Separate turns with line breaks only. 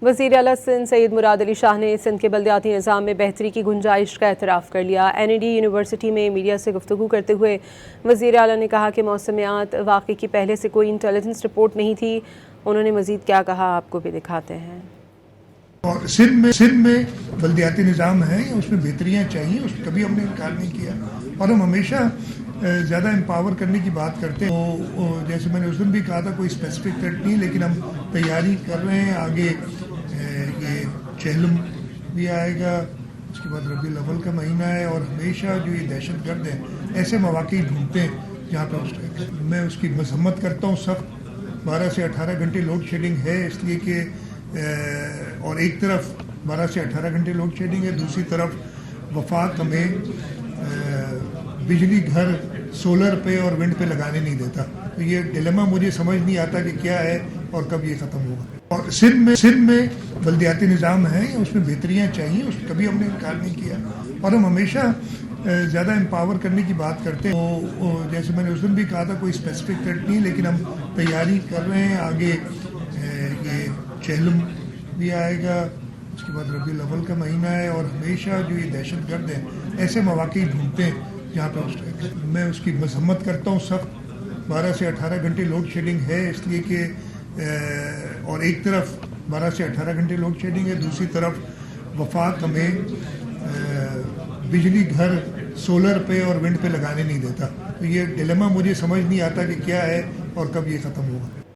وزیر اعلیٰ سندھ سید مراد علی شاہ نے سندھ کے بلدیاتی نظام میں بہتری کی گنجائش کا اعتراف کر لیا۔ این ای ڈی یونیورسٹی میں میڈیا سے گفتگو کرتے ہوئے وزیر اعلیٰ نے کہا کہ موسمیات واقعے کی پہلے سے کوئی انٹیلیجنس رپورٹ نہیں تھی۔ انہوں نے مزید کیا کہا آپ کو بھی دکھاتے ہیں۔
اور سندھ میں بلدیاتی نظام ہے، اس میں بہتریاں چاہیے، اس میں کبھی ہم نے انکار نہیں کیا اور ہم ہمیشہ زیادہ امپاور کرنے کی بات کرتے ہیں۔ جیسے میں نے اس دن بھی کہا تھا کوئی اسپیسیفک تھریٹ نہیں، لیکن ہم تیاری کر رہے ہیں۔ آگے یہ چہلم بھی آئے گا، اس کے بعد ربیع الاول کا مہینہ ہے، اور ہمیشہ جو یہ دہشت گرد ہیں ایسے مواقع ڈھونڈتے ہیں جہاں پہ میں اس کی مذمت کرتا ہوں سخت۔ 12 سے 18 گھنٹے لوڈ شیڈنگ ہے، اس لیے کہ اور ایک طرف 12 سے 18 گھنٹے لوڈ شیڈنگ ہے، دوسری طرف وفاق ہمیں بجلی گھر سولر پہ اور ونڈ پہ لگانے نہیں دیتا۔ تو یہ ڈیلیما مجھے سمجھ نہیں آتا کہ کیا ہے اور کب یہ ختم ہوگا۔ اور سندھ میں بلدیاتی نظام ہے، اس میں بہتریاں چاہیے، اس میں کبھی ہم نے انکار نہیں کیا اور ہم ہمیشہ زیادہ امپاور کرنے کی بات کرتے ہیں۔ جیسے میں نے اس دن بھی کہا تھا کوئی اسپیسیفک تھریٹ نہیں، لیکن ہم تیاری کر رہے ہیں۔ آگے یہ چہلم بھی آئے گا، اس کے بعد ربیع الاول کا مہینہ ہے، اور ہمیشہ جو یہ دہشت گرد ہیں ایسے مواقع ڈھونڈتے ہیں جہاں پہ میں اس کی مذمت کرتا ہوں سخت۔ 12 سے 18 گھنٹے لوڈ شیڈنگ ہے، اس لیے کہ اور ایک طرف 12 سے 18 گھنٹے لوڈ شیڈنگ ہے، دوسری طرف وفاق ہمیں بجلی گھر سولر پہ اور ونڈ پہ لگانے نہیں دیتا۔ تو یہ ڈیلیما مجھے سمجھ نہیں آتا کہ کیا ہے اور کب یہ ختم ہوگا۔